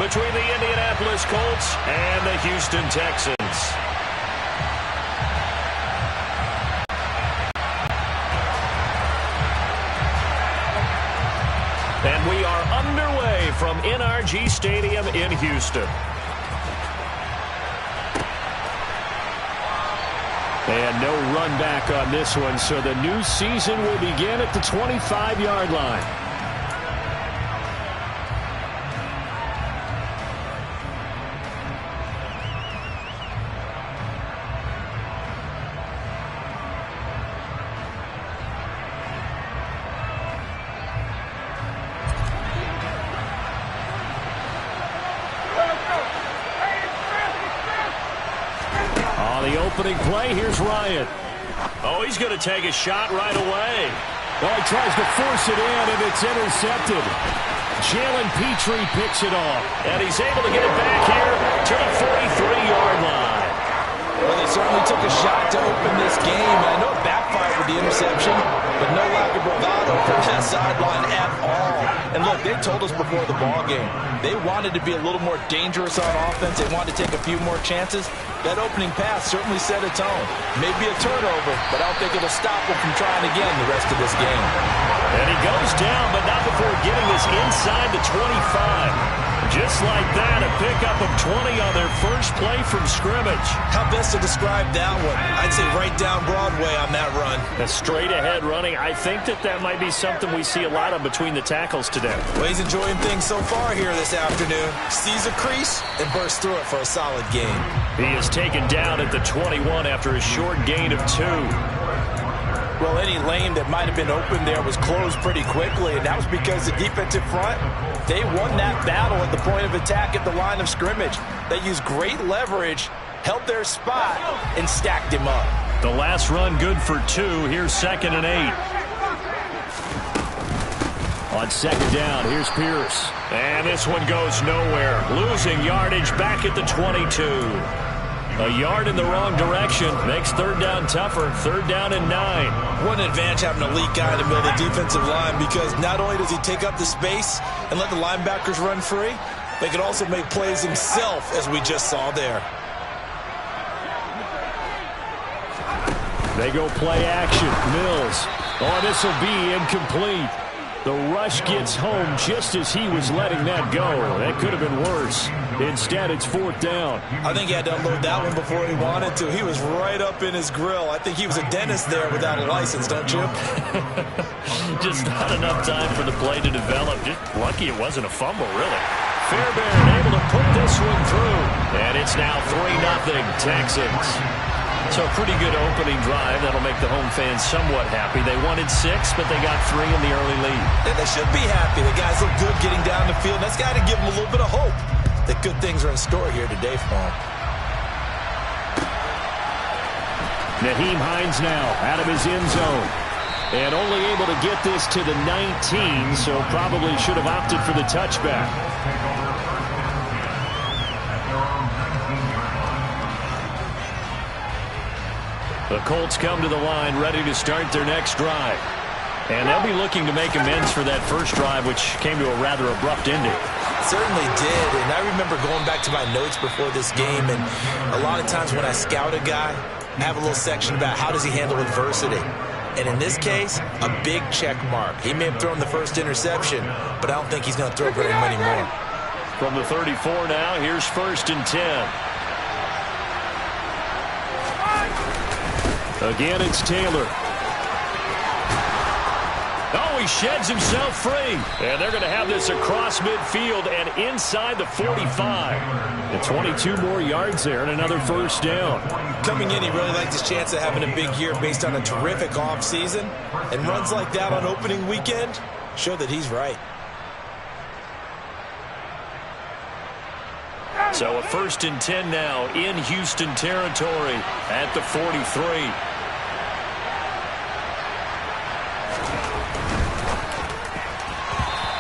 between the Indianapolis Colts and the Houston Texans. And we are underway from NRG Stadium in Houston. And no run back on this one, so the new season will begin at the 25-yard line. Opening play, here's Ryan. Oh, he's going to take a shot right away. Oh, he tries to force it in, and it's intercepted. Jalen Petrie picks it off. And he's able to get it back here to the 43-yard line. Well, they certainly took a shot to open this game. And I know it backfired with the interception, but no lack of bravado from that sideline at all. And look, they told us before the ball game, they wanted to be a little more dangerous on offense. They wanted to take a few more chances. That opening pass certainly set a tone. Maybe a turnover, but I don't think it'll stop them from trying again the rest of this game. And he goes down, but not before getting this inside the 25. Just like that, a pickup of 20 on their first play from scrimmage. How best to describe that one? I'd say right down Broadway on that run. A straight-ahead running. I think that might be something we see a lot of between the tackles today. Well, he's enjoying things so far here this afternoon. Sees a crease and bursts through it for a solid gain. He is taken down at the 21 after a short gain of 2. Well, any lane that might have been open there was closed pretty quickly, and that was because the defensive front, they won that battle at the point of attack at the line of scrimmage. They used great leverage, held their spot, and stacked him up. The last run good for 2. Here's 2nd and 8. On 2nd down, here's Pierce. And this one goes nowhere. Losing yardage back at the 22. A yard in the wrong direction makes 3rd down tougher. 3rd down and 9. What an advantage having an elite guy in the middle of the defensive line, because not only does he take up the space and let the linebackers run free, but he can also make plays himself, as we just saw there. They go play action. Mills. Oh, this will be incomplete. The rush gets home just as he was letting that go. That could have been worse. Instead, it's 4th down. I think he had to unload that one before he wanted to. He was right up in his grill. I think he was a dentist there without a license, don't you? Just not enough time for the play to develop. Just lucky it wasn't a fumble, really. Fairbairn able to put this one through. And it's now 3-0 Texans. So a pretty good opening drive. That'll make the home fans somewhat happy. They wanted 6, but they got 3 in the early lead. And they should be happy. The guys look good getting down the field. That's got to give them a little bit of hope that good things are in store here today for them. Nyheim Hines now out of his end zone. And only able to get this to the 19, so probably should have opted for the touchback. The Colts come to the line ready to start their next drive. And they'll be looking to make amends for that first drive, which came to a rather abrupt ending. Certainly did, and I remember going back to my notes before this game, and a lot of times when I scout a guy, I have a little section about how does he handle adversity. And in this case, a big check mark. He may have thrown the first interception, but I don't think he's going to throw very many more. From the 34 now, here's 1st and 10. Again, it's Taylor. Oh, he sheds himself free. And they're going to have this across midfield and inside the 45. And 22 more yards there and another 1st down. Coming in, he really liked his chance of having a big year based on a terrific offseason. And runs like that on opening weekend show that he's right. So a 1st and 10 now in Houston territory at the 43.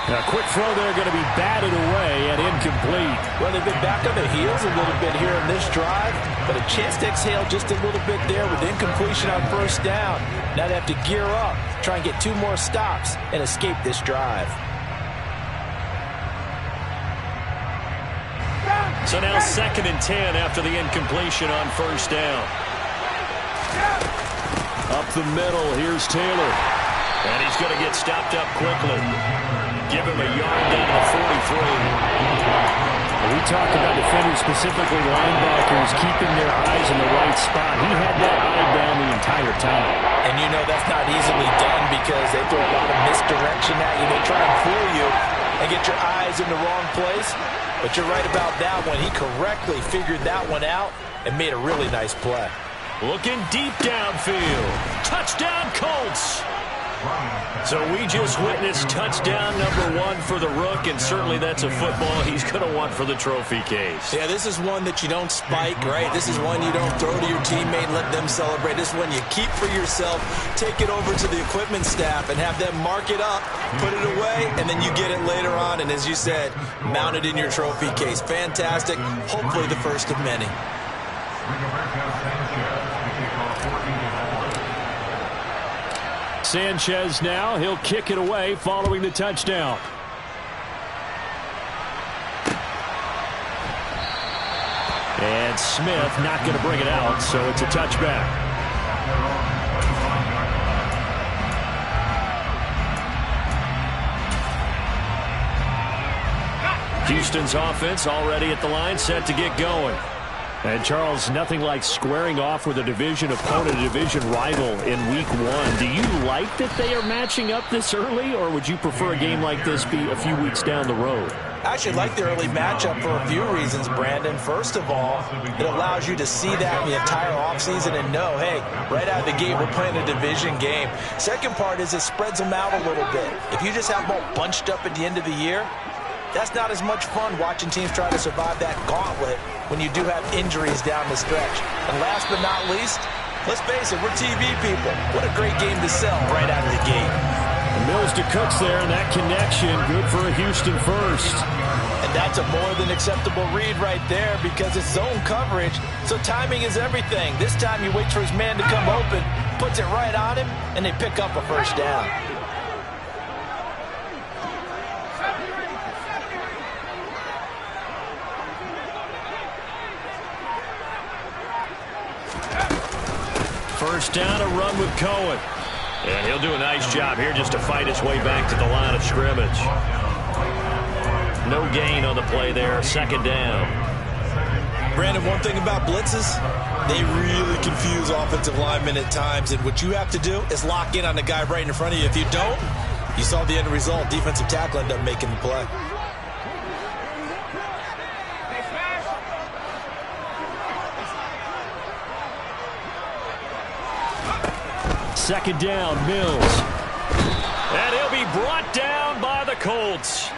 A quick throw there going to be batted away and incomplete. Well, they've been back on their heels a little bit here in this drive, but a chance to exhale just a little bit there with incompletion on 1st down. Now they have to gear up, try and get 2 more stops and escape this drive. So now 2nd and 10 after the incompletion on 1st down. Up the middle, here's Taylor. And he's going to get stopped up quickly. Give him a yard down to the 43. We talked about defenders, specifically linebackers, keeping their eyes in the right spot. He had that eye down the entire time. And you know that's not easily done because they throw a lot of misdirection at you. They try and fool you and get your eyes in the wrong place. But you're right about that one. He correctly figured that one out and made a really nice play. Looking deep downfield. Touchdown, Colts. So we just witnessed touchdown number 1 for the Rook, and certainly that's a football he's going to want for the trophy case. Yeah, this is one that you don't spike, right? This is one you don't throw to your teammate and let them celebrate. This is one you keep for yourself, take it over to the equipment staff, and have them mark it up, put it away, and then you get it later on, and as you said, mount it in your trophy case. Fantastic. Hopefully the first of many. Sanchez now, he'll kick it away following the touchdown. And Smith not going to bring it out, so it's a touchback. Houston's offense already at the line, set to get going. And, Charles, nothing like squaring off with a division opponent, a division rival in Week 1. Do you like that they are matching up this early, or would you prefer a game like this be a few weeks down the road? I actually like the early matchup for a few reasons, Brandon. First of all, it allows you to see that the entire offseason and know, hey, right out of the gate, we're playing a division game. Second part is it spreads them out a little bit. If you just have them all bunched up at the end of the year, that's not as much fun watching teams try to survive that gauntlet when you do have injuries down the stretch. And last but not least, let's face it, we're TV people. What a great game to sell right out of the gate. Mills to Cooks there, and that connection, good for a Houston first. And that's a more than acceptable read right there because it's zone coverage, so timing is everything. This time he waits for his man to come open, puts it right on him, and they pick up a first down. First down, a run with Cohen. And he'll do a nice job here just to fight his way back to the line of scrimmage. No gain on the play there, 2nd down. Brandon, one thing about blitzes, they really confuse offensive linemen at times, and what you have to do is lock in on the guy right in front of you. If you don't, you saw the end result. Defensive tackle ended up making the play. Second down, Mills. And he'll be brought down by the Colts.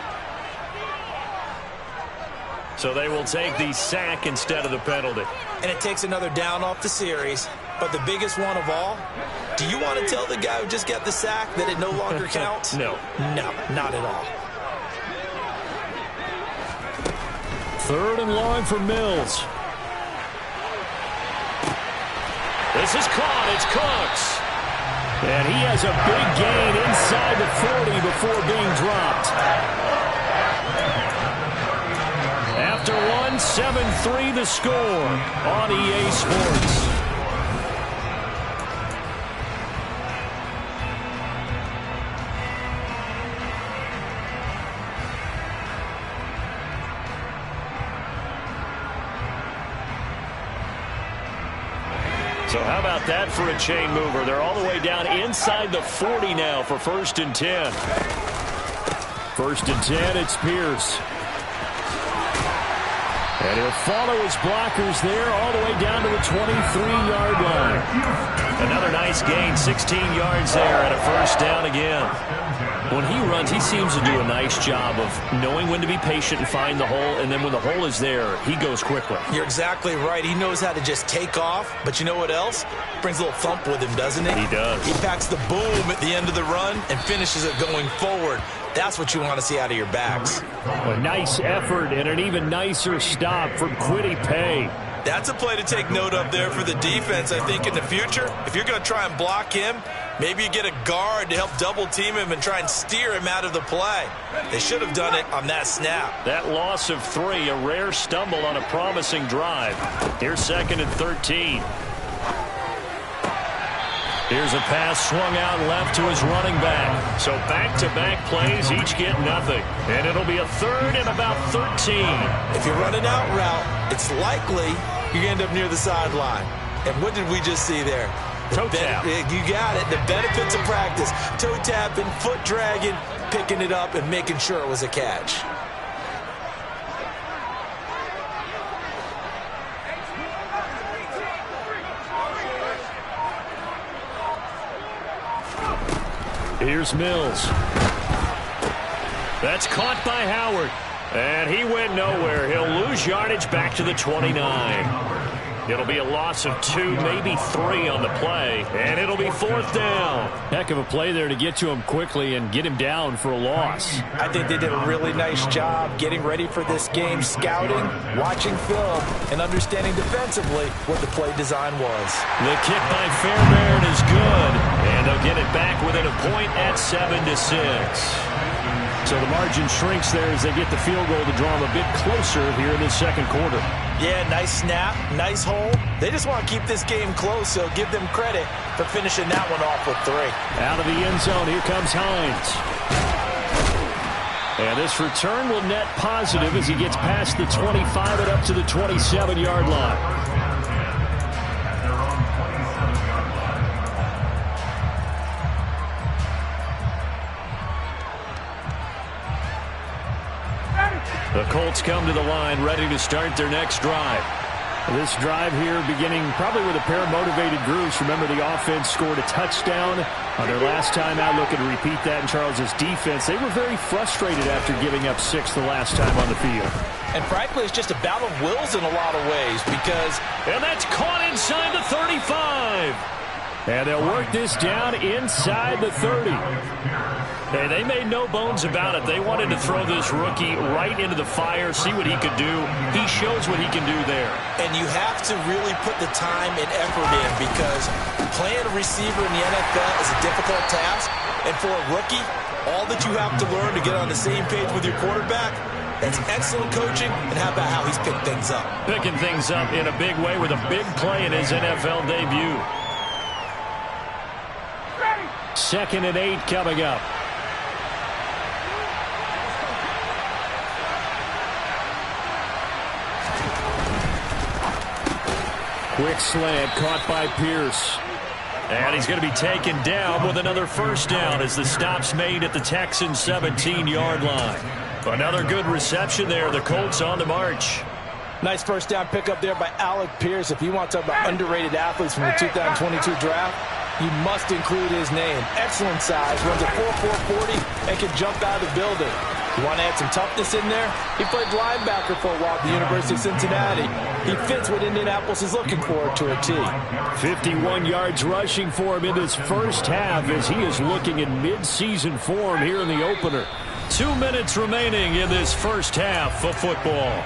So they will take the sack instead of the penalty. And it takes another down off the series. But the biggest one of all, do you want to tell the guy who just got the sack that it no longer counts? No. No, not at all. 3rd and long for Mills. This is caught. It's Cooks. And he has a big gain inside the 40 before being dropped. After one, 7-3 the score on EA Sports. So how about that for a chain mover? They're all the way down inside the 40 now for 1st and 10. 1st and 10, it's Pierce. And he'll follow his blockers there all the way down to the 23-yard line. Another nice gain, 16 yards there and a 1st down again. When he runs, he seems to do a nice job of knowing when to be patient and find the hole, and then when the hole is there, he goes quickly. You're exactly right. He knows how to just take off, but you know what else? Brings a little thump with him, doesn't he? He does. He packs the boom at the end of the run and finishes it going forward. That's what you want to see out of your backs. A nice effort and an even nicer stop from Kwity Paye. That's a play to take note of there for the defense, I think, in the future. If you're going to try and block him, Maybe you get a guard to help double-team him and try and steer him out of the play. They should have done it on that snap. That loss of 3, a rare stumble on a promising drive. Here's 2nd and 13. Here's a pass swung out left to his running back. So back-to-back plays, each get nothing. And it'll be a 3rd and about 13. If you're running out route, it's likely you end up near the sideline. And what did we just see there? Toe tap. You got it. The benefits of practice. Toe tapping, foot dragging, picking it up, and making sure it was a catch. Here's Mills. That's caught by Howard. And he went nowhere. He'll lose yardage back to the 29. It'll be a loss of 2, maybe 3 on the play, and it'll be 4th down. Heck of a play there to get to him quickly and get him down for a loss. I think they did a really nice job getting ready for this game, scouting, watching film, and understanding defensively what the play design was. The kick by Fairbairn is good, and they'll get it back within a point at 7-6. So the margin shrinks there as they get the field goal to draw them a bit closer here in the 2nd quarter. Yeah, nice snap, nice hold. They just want to keep this game close, so give them credit for finishing that one off with 3. Out of the end zone, here comes Hines. And this return will net positive as he gets past the 25 and up to the 27-yard line. The Colts come to the line ready to start their next drive. This drive here beginning probably with a pair of motivated groups. Remember, the offense scored a touchdown on their last time out. Looking to repeat that in Charles's defense. They were very frustrated after giving up 6 the last time on the field. And frankly, it's just a battle of wills in a lot of ways because... And that's caught inside the 35. And they'll work this down inside the 30. Hey, they made no bones about it. They wanted to throw this rookie right into the fire, see what he could do. He shows what he can do there. And you have to really put the time and effort in because playing a receiver in the NFL is a difficult task. And for a rookie, all that you have to learn to get on the same page with your quarterback, that's excellent coaching. And how about how he's picked things up? Picking things up in a big way with a big play in his NFL debut. 2nd and 8 coming up. Quick slant caught by Pierce. And he's going to be taken down with another 1st down as the stop's made at the Texan 17-yard line. Another good reception there. The Colts on the march. Nice 1st down pickup there by Alec Pierce. If you want to talk about underrated athletes from the 2022 draft, you must include his name. Excellent size, runs a 4.40 and can jump out of the building. You want to add some toughness in there? He played linebacker for a while at the University of Cincinnati. He fits what Indianapolis is looking for to a T. 51 yards rushing for him in his 1st half as he is looking in mid-season form here in the opener. 2 minutes remaining in this 1st half of football.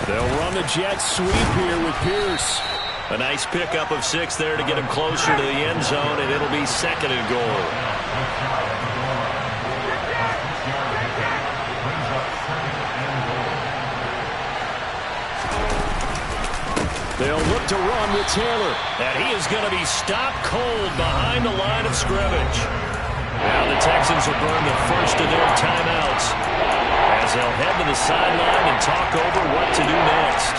They'll run the jet sweep here with Pierce. A nice pickup of 6 there to get him closer to the end zone, and it'll be 2nd and goal. They'll look to run with Taylor. And he is going to be stopped cold behind the line of scrimmage. Now the Texans will burn the 1st of their timeouts as they'll head to the sideline and talk over what to do next.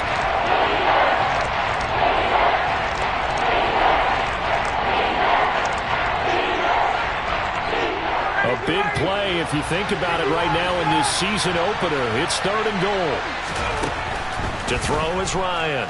A big play if you think about it right now in this season opener. It's 3rd and goal. To throw is Ryan.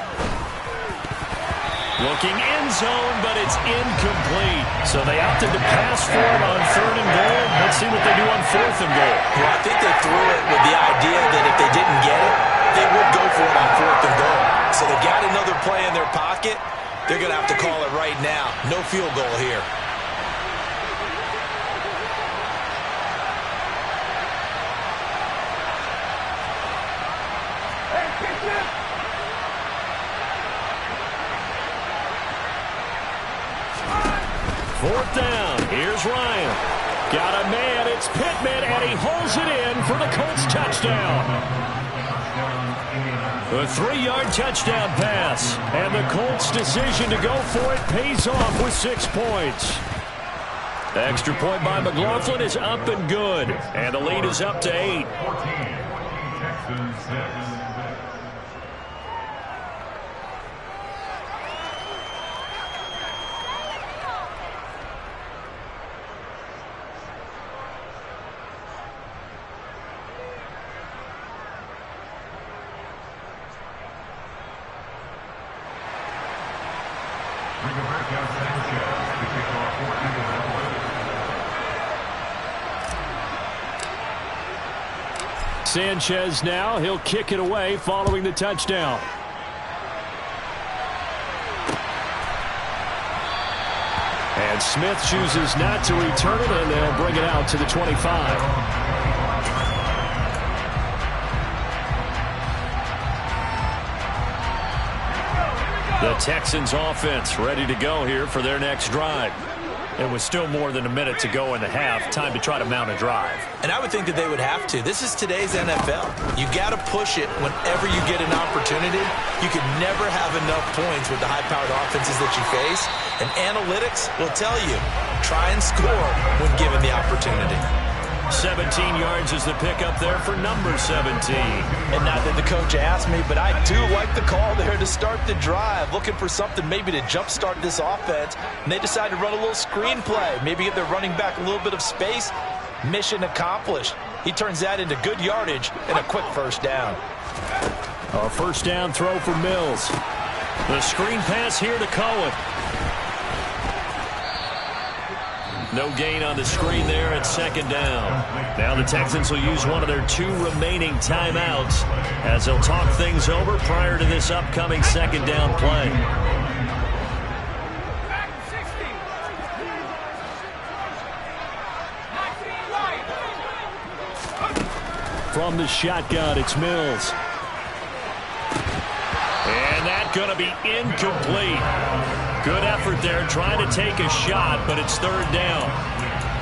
Looking end zone, but it's incomplete. So they opted to pass for it on 3rd and goal. Let's see what they do on 4th and goal. Well, I think they threw it with the idea that if they didn't get it, they would go for it on 4th and goal. So they got another play in their pocket. They're going to have to call it right now. No field goal here. 4th down. Here's Ryan. Got a man. It's Pittman, and he holds it in for the Colts touchdown. A 3-yard touchdown pass. And the Colts' decision to go for it pays off with 6 points. The extra point by McLaughlin is up and good. And the lead is up to 8. Sanchez now. He'll kick it away following the touchdown. And Smith chooses not to return it, and they'll bring it out to the 25. The Texans offense ready to go here for their next drive. And with still more than a minute to go in the half, time to try to mount a drive. And I would think that they would have to. This is today's NFL. You got to push it whenever you get an opportunity. You can never have enough points with the high-powered offenses that you face. And analytics will tell you, try and score when given the opportunity. 17 yards is the pickup there for number 17. And not that the coach asked me, but I do like the call there to start the drive. Looking for something maybe to jumpstart this offense. And they decided to run a little screen play. Maybe give their running back a little bit of space. Mission accomplished. He turns that into good yardage and a quick first down. A first down throw for Mills. The screen pass here to Cohen. No gain on the screen there at 2nd down. Now the Texans will use one of their 2 remaining timeouts as they'll talk things over prior to this upcoming 2nd down play. From the shotgun, it's Mills. And that's going to be incomplete. Good effort there, trying to take a shot, but it's 3rd down.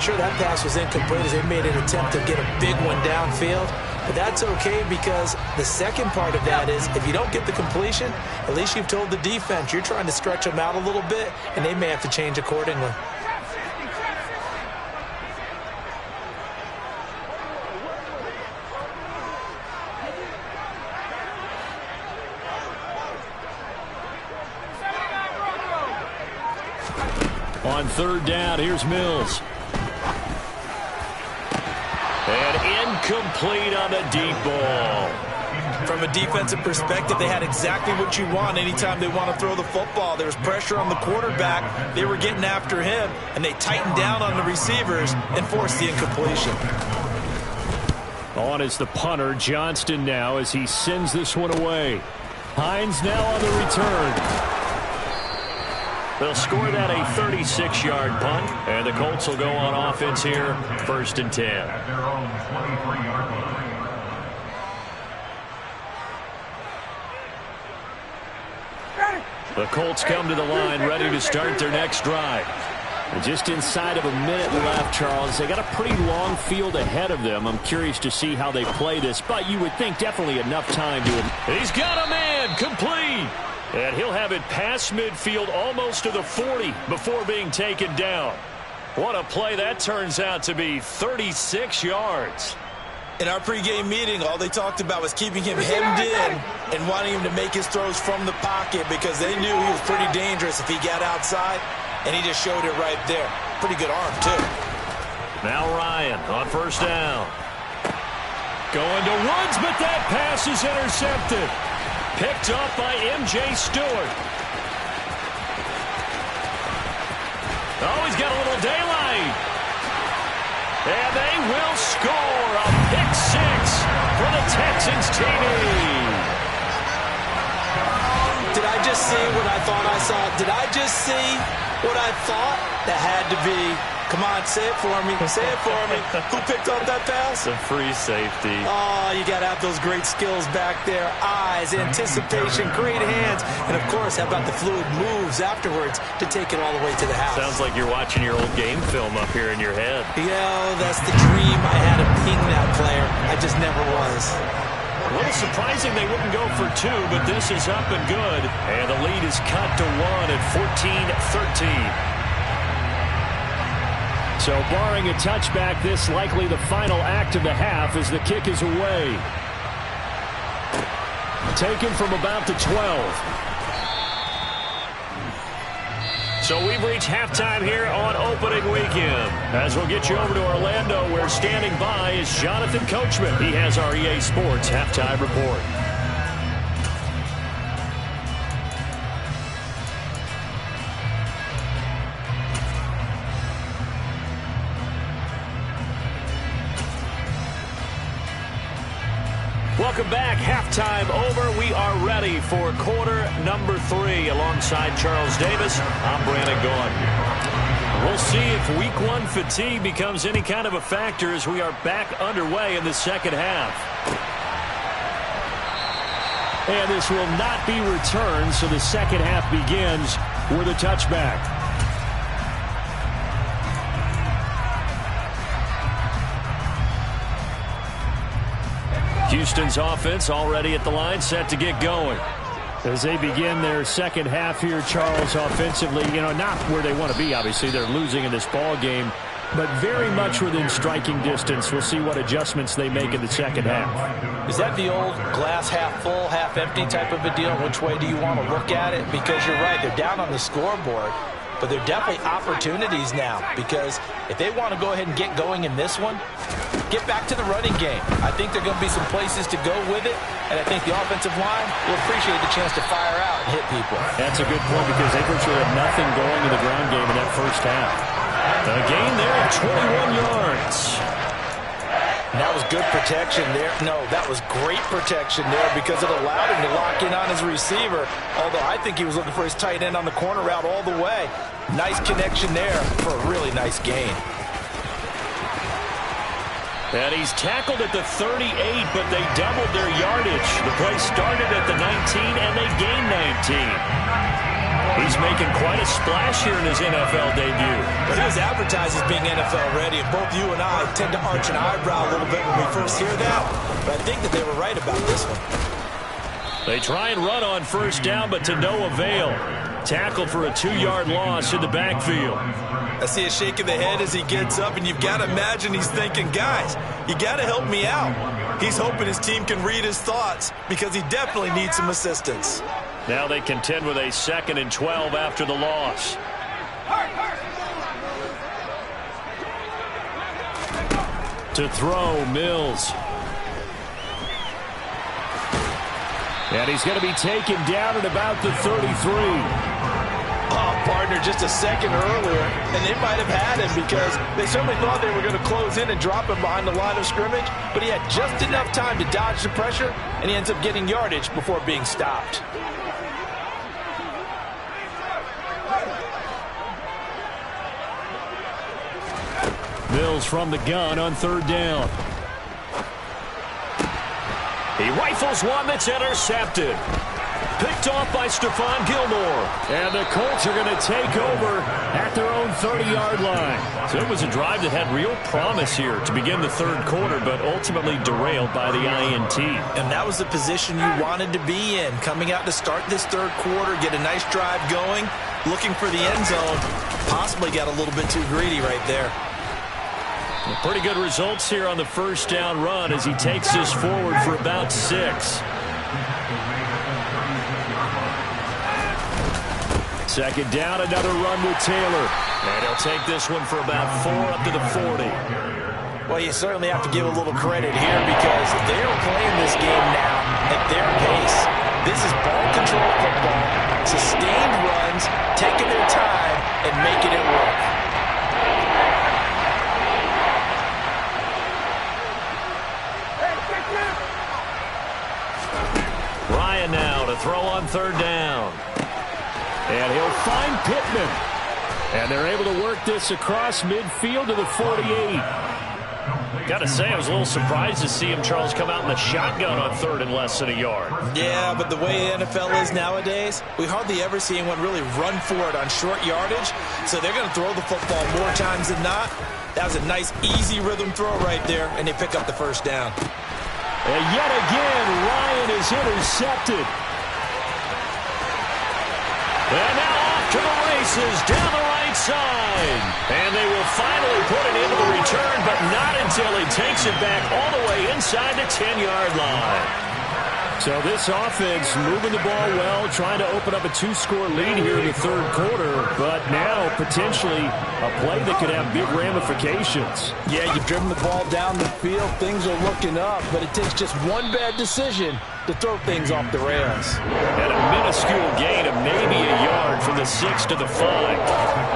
Sure, that pass was incomplete as they made an attempt to get a big one downfield. But that's okay because the second part of that is if you don't get the completion, at least you've told the defense you're trying to stretch them out a little bit, and they may have to change accordingly. On 3rd down, here's Mills. And incomplete on the deep ball. From a defensive perspective, they had exactly what you want anytime they want to throw the football. There was pressure on the quarterback. They were getting after him, and they tightened down on the receivers and forced the incompletion. On is the punter, Johnston now, as he sends this one away. Hines now on the return. They'll score that a 36-yard punt, and the Colts will go on offense here, 1st and 10. At their own 23-yard line. The Colts come to the line ready to start their next drive. And just inside of a minute left, Charles. They got a pretty long field ahead of them. I'm curious to see how they play this, but you would think definitely enough time to him. He's got a man, complete. And he'll have it past midfield almost to the 40 before being taken down. What a play that turns out to be, 36 yards. In our pregame meeting, all they talked about was keeping him hemmed in and wanting him to make his throws from the pocket because they knew he was pretty dangerous if he got outside, and he just showed it right there. Pretty good arm, too. Now Ryan on 1st down. Going to Woods, but that pass is intercepted. Picked up by M.J. Stewart. Oh, he's got a little daylight. And they will score a pick-6 for the Texans TV. Did I just see what I thought I saw? Did I just see what I thought? That had to be Come on, say it for me. Say it for me. Who picked up that pass? The free safety. Oh, you got to have those great skills back there. Eyes, anticipation, great hands. And, of course, how about the fluid moves afterwards to take it all the way to the house? Sounds like you're watching your old game film up here in your head. Yeah, that's the dream. I had to ping that player. I just never was. A little surprising they wouldn't go for two, but this is up and good. And the lead is cut to 1 at 14-13. So barring a touchback, this likely the final act of the half as the kick is away. Taken from about the 12. So we've reached halftime here on opening weekend. As we'll get you over to Orlando, where standing by is Jonathan Coachman. He has our EA Sports halftime report. Welcome back. Halftime over. We are ready for quarter number 3. Alongside Charles Davis, I'm Brandon Gaudin. We'll see if week 1 fatigue becomes any kind of a factor as we are back underway in the second half. And this will not be returned, so the second half begins with a touchback. Houston's offense already at the line, set to get going. As they begin their second half here, Charles, offensively, not where they want to be, obviously. They're losing in this ball game, but very much within striking distance. We'll see what adjustments they make in the second half. Is that the old glass half full, half empty type of a deal? Which way do you want to look at it? Because you're right, they're down on the scoreboard. But they're definitely opportunities now, because if they want to go ahead and get going in this one, get back to the running game. I think there are going to be some places to go with it, and I think the offensive line will appreciate the chance to fire out and hit people. That's a good point, because they virtually had nothing going in the ground game in that first half. A gain there of 21 yards. And that was good protection there. No, that was great protection there because it allowed him to lock in on his receiver, although I think he was looking for his tight end on the corner route all the way. Nice connection there for a really nice gain. And he's tackled at the 38, but they doubled their yardage. The play started at the 19, and they gained 19. He's making quite a splash here in his NFL debut. But he was advertised as being NFL ready, and both you and I tend to arch an eyebrow a little bit when we first hear that. But I think that they were right about this one. They try and run on first down, but to no avail. Tackled for a 2-yard loss in the backfield. I see a shake of the head as he gets up, and you've got to imagine he's thinking, guys, you got to help me out. He's hoping his team can read his thoughts because he definitely needs some assistance. Now they contend with a 2nd and 12 after the loss. To throw, Mills. And he's going to be taken down at about the 33. Oh, partner, just a second earlier, and they might have had him because they certainly thought they were going to close in and drop him behind the line of scrimmage, but he had just enough time to dodge the pressure, and he ends up getting yardage before being stopped. Mills from the gun on 3rd down. He rifles one that's intercepted. Picked off by Stephon Gilmore. And the Colts are going to take over at their own 30-yard line. So it was a drive that had real promise here to begin the 3rd quarter, but ultimately derailed by the INT. And that was the position you wanted to be in. Coming out to start this 3rd quarter, get a nice drive going, looking for the end zone. Possibly got a little bit too greedy right there. Well, pretty good results here on the first down run as he takes this forward for about 6. 2nd down, another run with Taylor. And he'll take this one for about 4 up to the 40. Well, you certainly have to give a little credit here because they are playing this game now at their pace. This is ball control football, sustained runs, taking their time and making it work. Ryan now to throw on 3rd down. And he'll find Pittman. And they're able to work this across midfield to the 48. Got to say, I was a little surprised to see him, Charles, come out in the shotgun on third and less than a yard. Yeah, but the way the NFL is nowadays, we hardly ever see anyone really run for it on short yardage. So they're going to throw the football more times than not. That was a nice, easy rhythm throw right there, and they pick up the first down. And yet again, Ryan is intercepted. And now off to the races down the right side. And they will finally put it into the return, but not until he takes it back all the way inside the 10-yard line. So this offense moving the ball well, trying to open up a 2-score lead here in the third quarter, but now potentially a play that could have big ramifications. Yeah, you've driven the ball down the field. Things are looking up, but it takes just one bad decision to throw things off the rails. And a minuscule gain of maybe a yard from the 6 to the 5.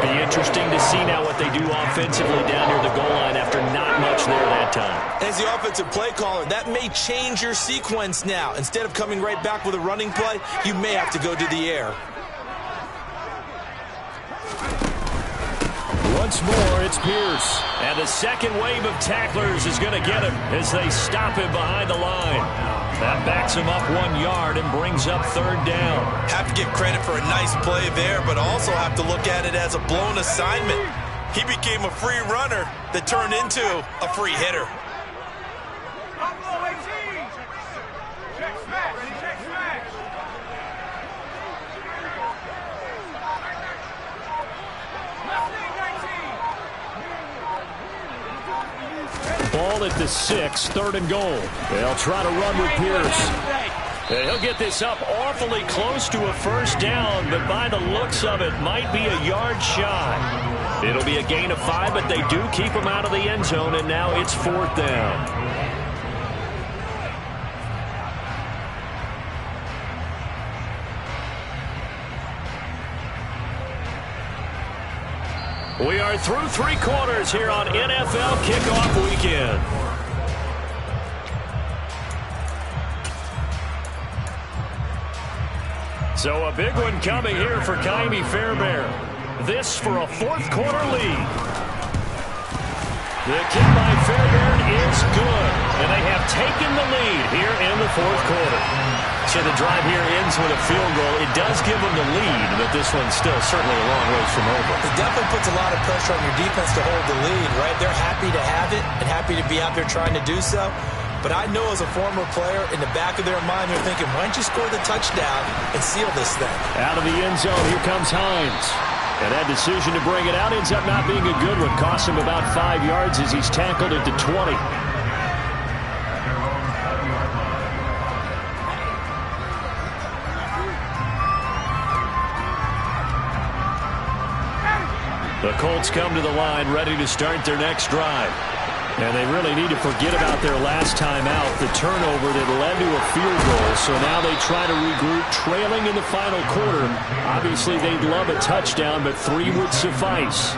Be interesting to see now what they do offensively down near the goal line after not much there that time. As the offensive play caller, that may change your sequence now. Instead of coming right back with a running play, you may have to go to the air. Once more, it's Pierce. And the second wave of tacklers is going to get him as they stop him behind the line. That backs him up 1 yard and brings up third down. Have to give credit for a nice play there, but also have to look at it as a blown assignment. He became a free runner that turned into a free hitter. Ball at the 6, third and goal. They'll try to run with Pierce. And he'll get this up awfully close to a first down, but by the looks of it, might be a yard shy. It'll be a gain of 5, but they do keep him out of the end zone, and now it's fourth down. We are through 3 quarters here on NFL Kickoff Weekend. So a big one coming here for Kymie Fairbairn. This for a fourth quarter lead. The kick by Fairbairn is good, and they have taken the lead here in the fourth quarter. So the drive here ends with a field goal. It does give them the lead, but this one's still certainly a long ways from over. It definitely puts a lot of pressure on your defense to hold the lead, right? They're happy to have it and happy to be out there trying to do so. But I know as a former player, in the back of their mind, they're thinking, why don't you score the touchdown and seal this thing? Out of the end zone, here comes Hines. And that decision to bring it out ends up not being a good one. Costs him about 5 yards as he's tackled at the 20. The Colts come to the line ready to start their next drive. And they really need to forget about their last time out, the turnover that led to a field goal. So now they try to regroup, trailing in the final quarter. Obviously, they'd love a touchdown, but 3 would suffice.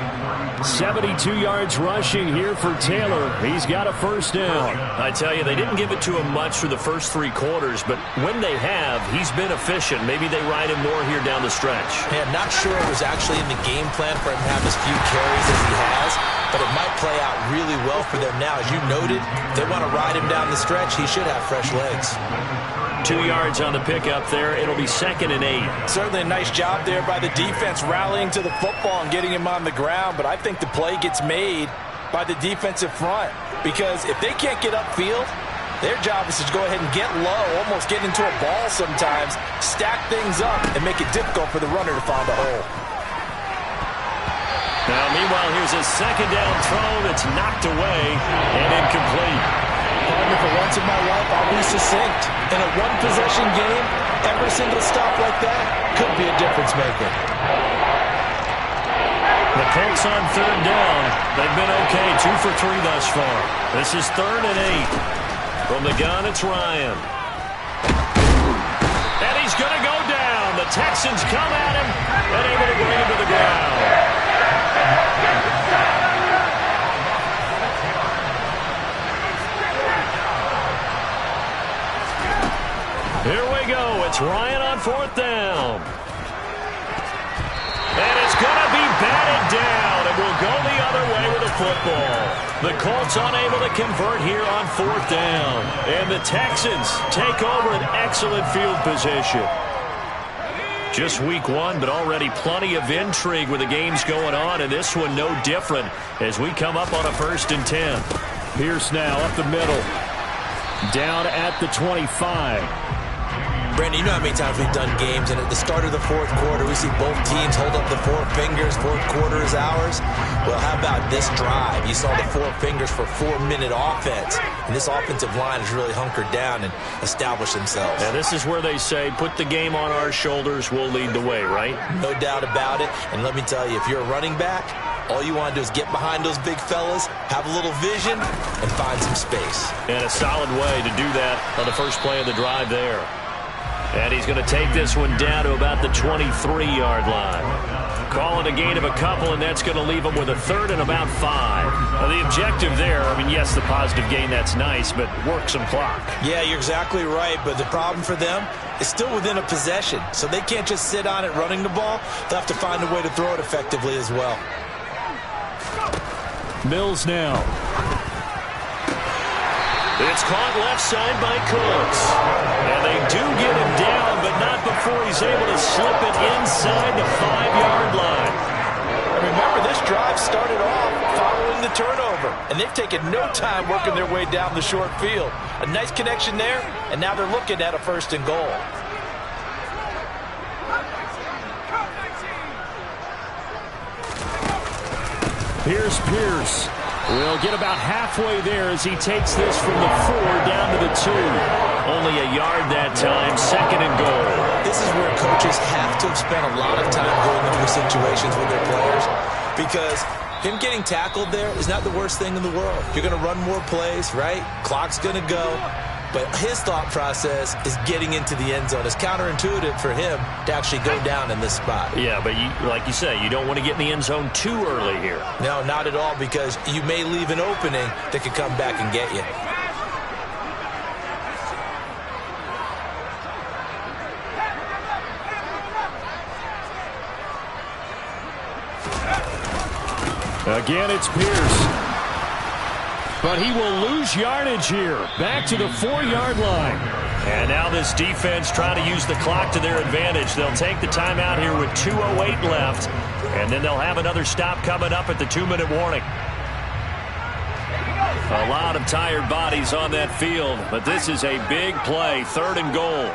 72 yards rushing here for Taylor. He's got a first down. I tell you, they didn't give it to him much for the first 3 quarters, but when they have, he's been efficient. Maybe they ride him more here down the stretch. Yeah, I'm not sure it was actually in the game plan for him to have as few carries as he has, but it might play out really well for them now. As you noted, if they want to ride him down the stretch, he should have fresh legs. 2 yards on the pickup there. It'll be 2nd and 8. Certainly a nice job there by the defense rallying to the football and getting him on the ground, but I think the play gets made by the defensive front because if they can't get upfield, their job is to go ahead and get low, almost get into a ball sometimes, stack things up, and make it difficult for the runner to find a hole. Now, meanwhile, here's a second down throw that's knocked away and incomplete. Partner, for once in my life, I'll be succinct. In a one-possession game, every single stop like that could be a difference maker. The Colts on third down. They've been okay, 2 for 3 thus far. This is 3rd and 8. From the gun, it's Ryan. And he's going to go down. The Texans come at him and able to bring him to the ground. Here we go. It's Ryan on 4th down. And it's going to be down and will go the other way with the football. The Colts unable to convert here on 4th down. And the Texans take over an excellent field position. Just week 1, but already plenty of intrigue with the games going on, and this one no different as we come up on a 1st and 10. Pierce now up the middle. Down at the 25. Brandon, you know how many times we've done games, and at the start of the 4th quarter, we see both teams hold up the 4 fingers, 4th quarter is ours. Well, how about this drive? You saw the 4 fingers for 4-minute offense, and this offensive line has really hunkered down and established themselves. Now, this is where they say, put the game on our shoulders, we'll lead the way, right? No doubt about it, and let me tell you, if you're a running back, all you want to do is get behind those big fellas, have a little vision, and find some space. And a solid way to do that on the first play of the drive there. And he's going to take this one down to about the 23-yard line. Calling a gain of a couple, and that's going to leave him with a 3rd and about 5. Now, the objective there, I mean, yes, the positive gain, that's nice, but work some clock. Yeah, you're exactly right, but the problem for them is still within a possession, so they can't just sit on it running the ball. They'll have to find a way to throw it effectively as well. Mills now. It's caught left side by Cooks. And they do get him down, but not before he's able to slip it inside the 5-yard line. And remember, this drive started off following the turnover, and they've taken no time working their way down the short field. A nice connection there, and now they're looking at a 1st and goal. Here's Pierce. We'll get about halfway there as he takes this from the 4 down to the 2. Only a yard that time, 2nd and goal. This is where coaches have to have spent a lot of time going through situations with their players, because him getting tackled there is not the worst thing in the world. You're going to run more plays, right? Clock's going to go. But his thought process is getting into the end zone. It's counterintuitive for him to actually go down in this spot. Yeah, but like you say, you don't want to get in the end zone too early here. No, not at all, because you may leave an opening that could come back and get you. Again, it's Pierce. But he will lose yardage here. Back to the 4-yard line. And now this defense trying to use the clock to their advantage. They'll take the timeout here with 2:08 left. And then they'll have another stop coming up at the 2-minute warning. A lot of tired bodies on that field. But this is a big play. 3rd and goal.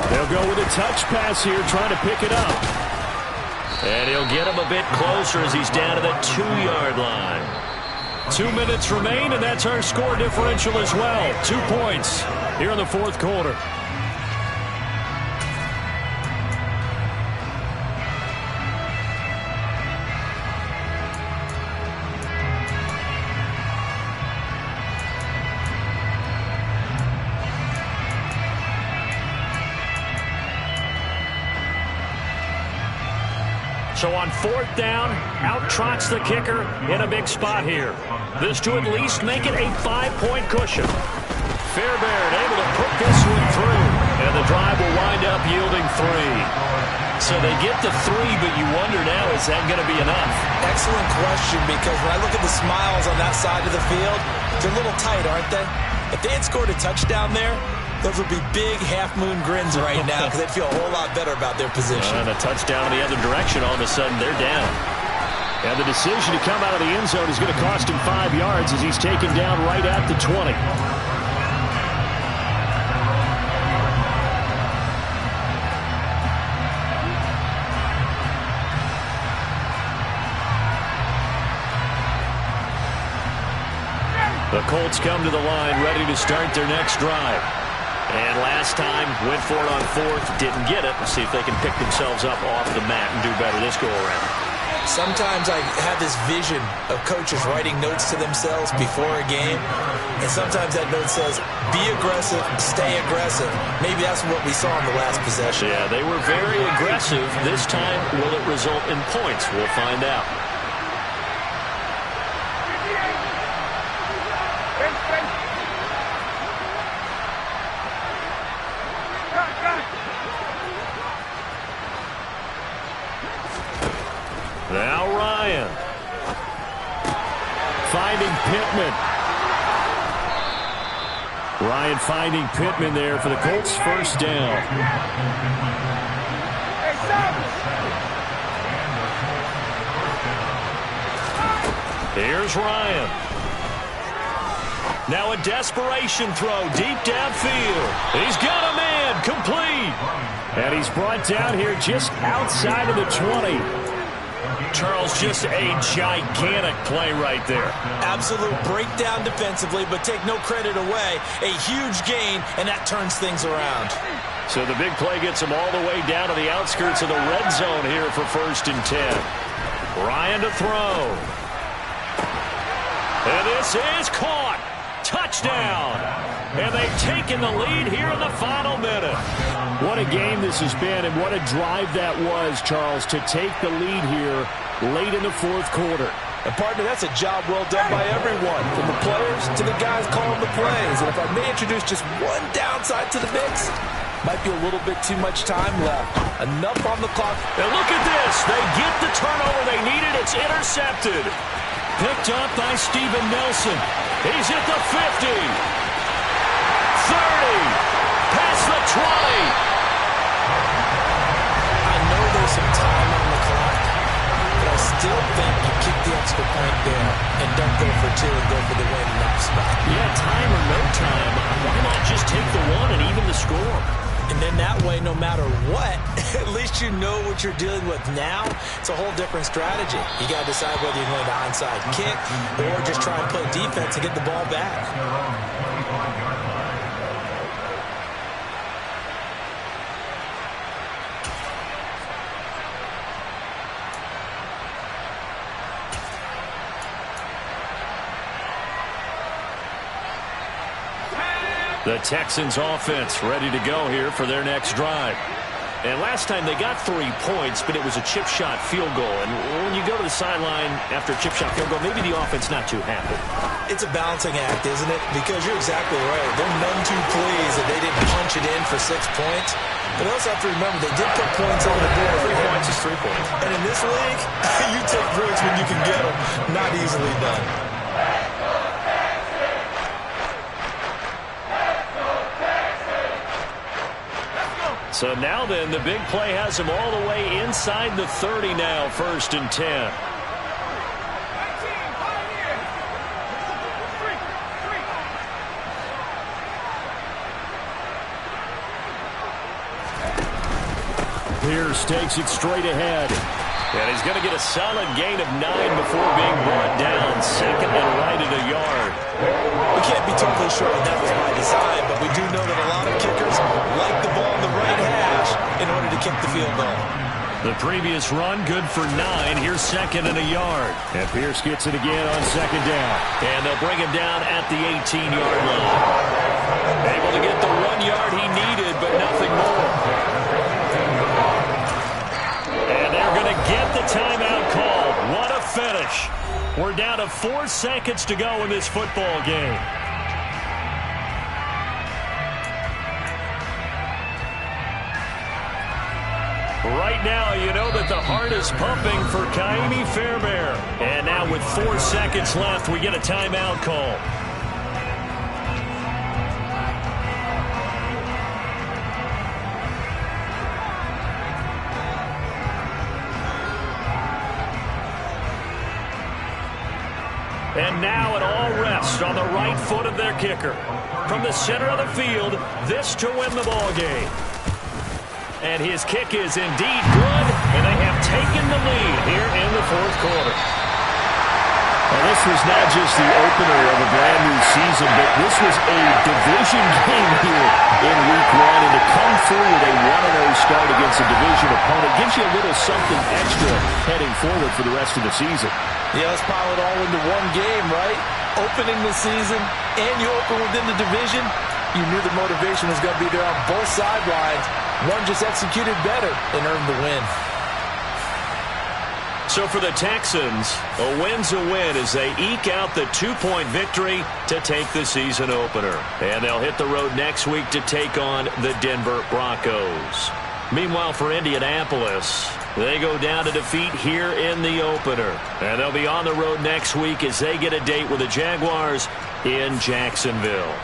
They'll go with a touch pass here, trying to pick it up. And he'll get him a bit closer as he's down to the 2-yard line. 2 minutes remain, and that's our score differential as well. 2 points here in the 4th quarter. So on 4th down, out trots the kicker in a big spot here. This to at least make it a 5-point cushion. Fairbairn able to put this one through, and the drive will wind up yielding 3. So they get the 3, but you wonder now, is that going to be enough? Excellent question, because when I look at the smiles on that side of the field, they're a little tight, aren't they? If they had scored a touchdown there, those would be big half-moon grins right now, because they'd feel a whole lot better about their position. And a touchdown in the other direction, all of a sudden they're down. And the decision to come out of the end zone is going to cost him 5 yards as he's taken down right at the 20. The Colts come to the line, ready to start their next drive. And last time, went for it on 4th, didn't get it. Let's see if they can pick themselves up off the mat and do better this go-around. Sometimes I have this vision of coaches writing notes to themselves before a game, and sometimes that note says, be aggressive, stay aggressive. Maybe that's what we saw in the last possession. Yeah, they were very aggressive. This time, will it result in points? We'll find out. Now Ryan. Finding Pittman. Ryan finding Pittman there for the Colts' first down. Here's Ryan. Now a desperation throw deep downfield. He's got a man complete. And he's brought down here just outside of the 20. Charles, just a gigantic play right there. Absolute breakdown defensively, but take no credit away. A huge gain, and that turns things around. So the big play gets him all the way down to the outskirts of the red zone here for 1st and 10. Ryan to throw. And this is caught. Touchdown. And they've taken the lead here in the final minute. What a game this has been, and what a drive that was, Charles, to take the lead here late in the 4th quarter. And, partner, that's a job well done by everyone, from the players to the guys calling the plays. And if I may introduce just one downside to the mix, might be a little bit too much time left. Enough on the clock. And look at this. They get the turnover they needed. It's intercepted. Picked up by Steven Nelson. He's at the 50. 30. Past the 20. I know there's some time on the clock, but I still think you kick the extra point there and don't go for 2 and go for the win in that spot. Yeah, time or no time. Why not just take the 1 and even the score? And then that way, no matter what, at least you know what you're dealing with now. It's a whole different strategy. You got to decide whether you're going to onside kick or just try and play defense and get the ball back. The Texans offense ready to go here for their next drive. And last time they got 3 points, but it was a chip shot field goal. And when you go to the sideline after a chip shot field goal, maybe the offense not too happy. It's a balancing act, isn't it? Because you're exactly right. They're none too pleased that they didn't punch it in for 6 points. But also have to remember, they did put points on the board. 3 points is 3 points. And in this league, you take points when you can get them. Not easily done. So now then, the big play has him all the way inside the 30 now, 1st and 10. Pierce takes it straight ahead. And he's going to get a solid gain of 9 before being brought down. 2nd and right at a yard. We can't be totally sure that was by design, but we do know that a lot of kickers like the ball in the right hash in order to kick the field goal. The previous run, good for 9. Here's 2nd and a yard. And Pierce gets it again on 2nd down. And they'll bring him down at the 18-yard line. Able to get the 1 yard he needed, but nothing more. And they're going to get the timeout called. What a finish. We're down to 4 seconds to go in this football game. Right now, you know that the heart is pumping for Kaimi Fairbairn. And now with 4 seconds left, we get a timeout call. And now it all rests on the right foot of their kicker. From the center of the field, this to win the ball game. And his kick is indeed good, and they have taken the lead here in the 4th quarter. Well, this was not just the opener of a brand new season, but this was a division game here in Week 1. And to come through with a 1-0 start against a division opponent gives you a little something extra heading forward for the rest of the season. Yeah, let's pile it all into one game, right? Opening the season, and you open within the division. You knew the motivation was going to be there on both sidelines. One just executed better and earned the win. So for the Texans, a win's a win as they eke out the 2-point victory to take the season opener. And they'll hit the road next week to take on the Denver Broncos. Meanwhile, for Indianapolis, They go down to defeat here in the opener. And they'll be on the road next week as they get a date with the Jaguars in Jacksonville.